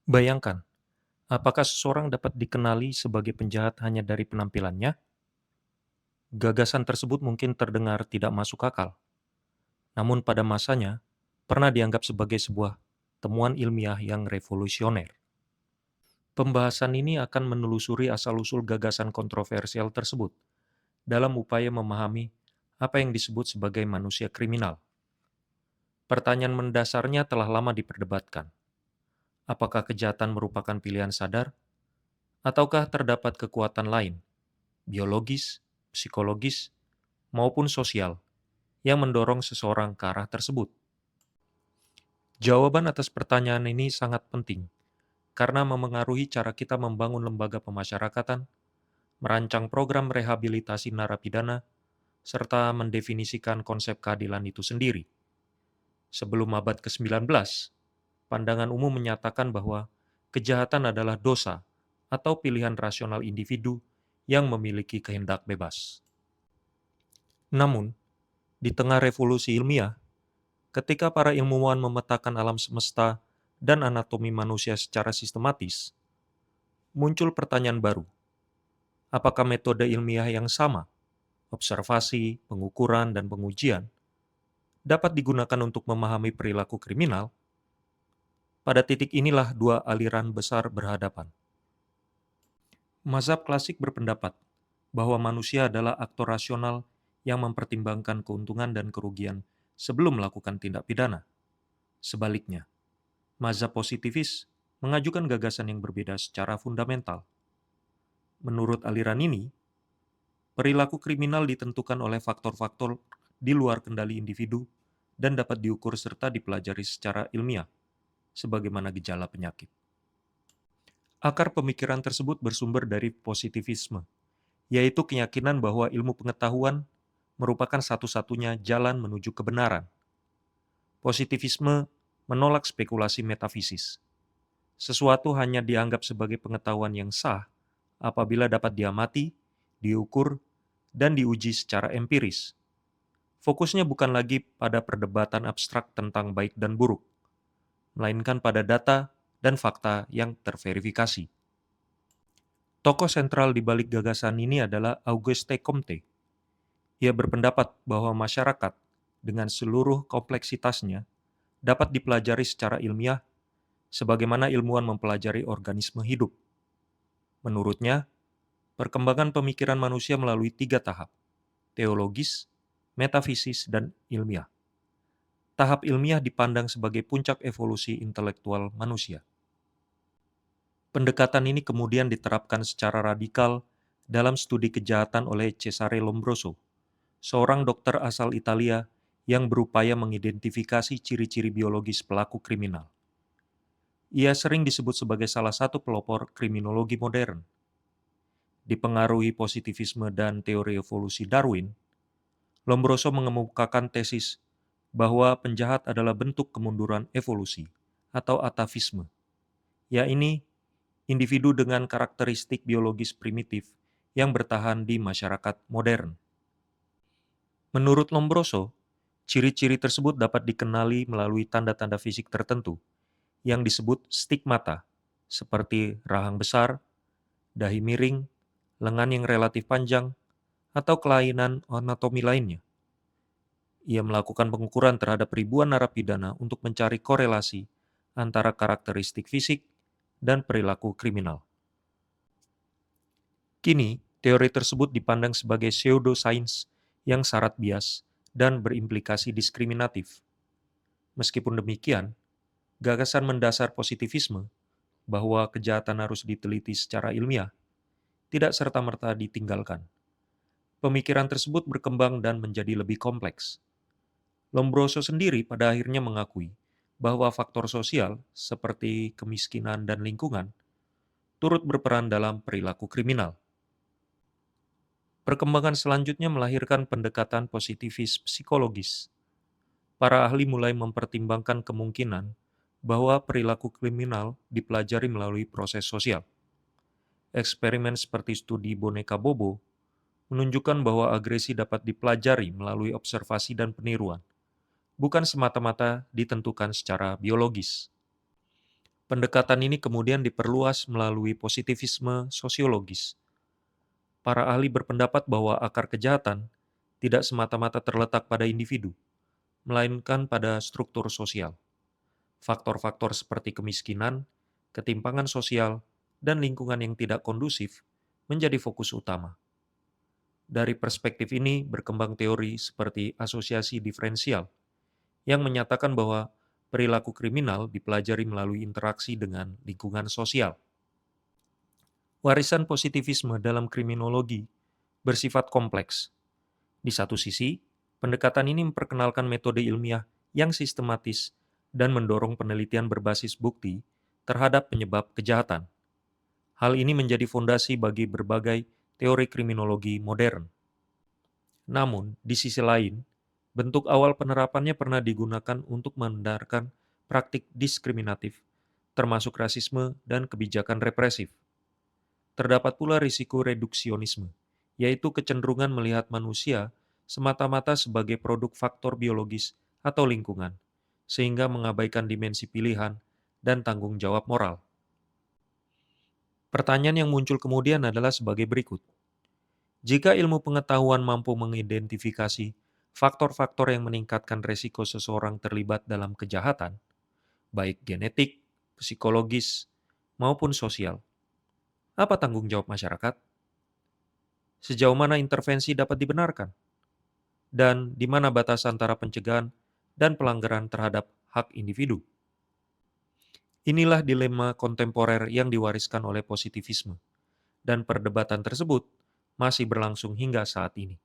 Bayangkan, apakah seseorang dapat dikenali sebagai penjahat hanya dari penampilannya? Gagasan tersebut mungkin terdengar tidak masuk akal, namun pada masanya pernah dianggap sebagai sebuah temuan ilmiah yang revolusioner. Pembahasan ini akan menelusuri asal-usul gagasan kontroversial tersebut dalam upaya memahami apa yang disebut sebagai manusia kriminal. Pertanyaan mendasarnya telah lama diperdebatkan. Apakah kejahatan merupakan pilihan sadar, ataukah terdapat kekuatan lain, biologis, psikologis, maupun sosial, yang mendorong seseorang ke arah tersebut? Jawaban atas pertanyaan ini sangat penting, karena memengaruhi cara kita membangun lembaga pemasyarakatan, merancang program rehabilitasi narapidana, serta mendefinisikan konsep keadilan itu sendiri. Sebelum abad ke-19, pandangan umum menyatakan bahwa kejahatan adalah dosa atau pilihan rasional individu yang memiliki kehendak bebas. Namun, di tengah revolusi ilmiah, ketika para ilmuwan memetakan alam semesta dan anatomi manusia secara sistematis, muncul pertanyaan baru. Apakah metode ilmiah yang sama, observasi, pengukuran, dan pengujian, dapat digunakan untuk memahami perilaku kriminal? Pada titik inilah dua aliran besar berhadapan. Mazhab klasik berpendapat bahwa manusia adalah aktor rasional yang mempertimbangkan keuntungan dan kerugian sebelum melakukan tindak pidana. Sebaliknya, mazhab positivis mengajukan gagasan yang berbeda secara fundamental. Menurut aliran ini, perilaku kriminal ditentukan oleh faktor-faktor di luar kendali individu dan dapat diukur serta dipelajari secara ilmiah, sebagaimana gejala penyakit. Akar pemikiran tersebut bersumber dari positivisme, yaitu keyakinan bahwa ilmu pengetahuan merupakan satu-satunya jalan menuju kebenaran. Positivisme menolak spekulasi metafisis. Sesuatu hanya dianggap sebagai pengetahuan yang sah apabila dapat diamati, diukur, dan diuji secara empiris. Fokusnya bukan lagi pada perdebatan abstrak tentang baik dan buruk, melainkan pada data dan fakta yang terverifikasi. Tokoh sentral di balik gagasan ini adalah Auguste Comte. Ia berpendapat bahwa masyarakat, dengan seluruh kompleksitasnya, dapat dipelajari secara ilmiah sebagaimana ilmuwan mempelajari organisme hidup. Menurutnya, perkembangan pemikiran manusia melalui 3 tahap: teologis, metafisis, dan ilmiah. Tahap ilmiah dipandang sebagai puncak evolusi intelektual manusia. Pendekatan ini kemudian diterapkan secara radikal dalam studi kejahatan oleh Cesare Lombroso, seorang dokter asal Italia yang berupaya mengidentifikasi ciri-ciri biologis pelaku kriminal. Ia sering disebut sebagai salah satu pelopor kriminologi modern. Dipengaruhi positivisme dan teori evolusi Darwin, Lombroso mengemukakan tesis bahwa penjahat adalah bentuk kemunduran evolusi atau atavisme, yaitu individu dengan karakteristik biologis primitif yang bertahan di masyarakat modern. Menurut Lombroso, ciri-ciri tersebut dapat dikenali melalui tanda-tanda fisik tertentu yang disebut stigmata, seperti rahang besar, dahi miring, lengan yang relatif panjang, atau kelainan anatomi lainnya. Ia melakukan pengukuran terhadap ribuan narapidana untuk mencari korelasi antara karakteristik fisik dan perilaku kriminal. Kini, teori tersebut dipandang sebagai pseudosains yang syarat bias dan berimplikasi diskriminatif. Meskipun demikian, gagasan mendasar positivisme bahwa kejahatan harus diteliti secara ilmiah tidak serta-merta ditinggalkan. Pemikiran tersebut berkembang dan menjadi lebih kompleks. Lombroso sendiri pada akhirnya mengakui bahwa faktor sosial seperti kemiskinan dan lingkungan turut berperan dalam perilaku kriminal. Perkembangan selanjutnya melahirkan pendekatan positivis psikologis. Para ahli mulai mempertimbangkan kemungkinan bahwa perilaku kriminal dipelajari melalui proses sosial. Eksperimen seperti studi boneka Bobo menunjukkan bahwa agresi dapat dipelajari melalui observasi dan peniruan, bukan semata-mata ditentukan secara biologis. Pendekatan ini kemudian diperluas melalui positivisme sosiologis. Para ahli berpendapat bahwa akar kejahatan tidak semata-mata terletak pada individu, melainkan pada struktur sosial. Faktor-faktor seperti kemiskinan, ketimpangan sosial, dan lingkungan yang tidak kondusif menjadi fokus utama. Dari perspektif ini berkembang teori seperti asosiasi diferensial yang menyatakan bahwa perilaku kriminal dipelajari melalui interaksi dengan lingkungan sosial. Warisan positivisme dalam kriminologi bersifat kompleks. Di satu sisi, pendekatan ini memperkenalkan metode ilmiah yang sistematis dan mendorong penelitian berbasis bukti terhadap penyebab kejahatan. Hal ini menjadi fondasi bagi berbagai teori kriminologi modern. Namun, di sisi lain, bentuk awal penerapannya pernah digunakan untuk membenarkan praktik diskriminatif, termasuk rasisme dan kebijakan represif. Terdapat pula risiko reduksionisme, yaitu kecenderungan melihat manusia semata-mata sebagai produk faktor biologis atau lingkungan, sehingga mengabaikan dimensi pilihan dan tanggung jawab moral. Pertanyaan yang muncul kemudian adalah sebagai berikut. Jika ilmu pengetahuan mampu mengidentifikasi faktor-faktor yang meningkatkan resiko seseorang terlibat dalam kejahatan, baik genetik, psikologis, maupun sosial, apa tanggung jawab masyarakat? Sejauh mana intervensi dapat dibenarkan? Dan di mana batas antara pencegahan dan pelanggaran terhadap hak individu? Inilah dilema kontemporer yang diwariskan oleh positivisme, dan perdebatan tersebut masih berlangsung hingga saat ini.